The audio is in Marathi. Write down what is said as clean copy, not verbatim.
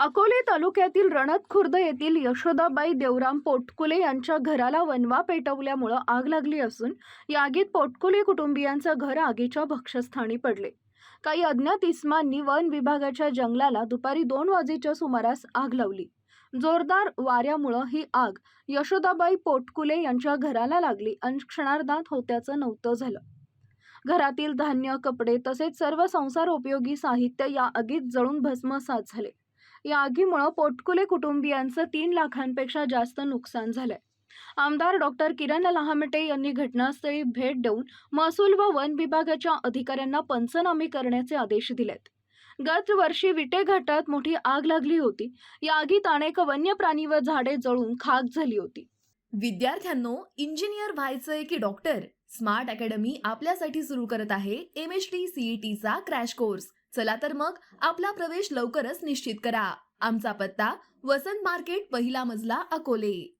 अकोले तालुक्यातील रणतखुर्द येथील यशोदाबाई देवराम पोटकुले यांच्या घराला वनवा पेटवल्यामुळे आग लागली असून या आगीत पोटकुले कुटुंबियांचं घर आगीच्या भक्षस्थानी पडले। काही अज्ञात इसमांनी वन विभागाच्या जंगलाला दुपारी 2 वाजेच्या सुमारास आग लावली। जोरदार वाऱ्यामुळे ही आग यशोदाबाई पोटकुले यांच्या घराला लागली आणि क्षणार्धात होत्याचं नव्हतं झालं। घरातील धान्य, कपडे तसेच सर्व संसारोपयोगी साहित्य या आगीत जळून भस्मसात झाले। या आगीमुळे पोटकुले कुटुंबियांचं 3 लाखांपेक्षा जास्त नुकसान झालंय। आमदार डॉक्टर किरण लहामटे यांनी घटनास्थळी भेट देऊन महसूल व वन विभागाच्या अधिकाऱ्यांना पंचनामे करण्याचे आदेश दिलेत। गत वर्षी विटे घाटात मोठी आग लागली होती। या आगीत अनेक वन्य प्राणी व झाडे जळून खाक झाली होती। विद्यार्थ्यांनो, इंजिनियर व्हायचंय की डॉक्टर? स्मार्ट अकॅडमी आपल्यासाठी सुरू करत आहे MHT CET चा क्रॅश कोर्स। चला तर मग आपला प्रवेश लवकरच निश्चित करा। आमचा पत्ता वसंत मार्केट, पहिला मजला, अकोले।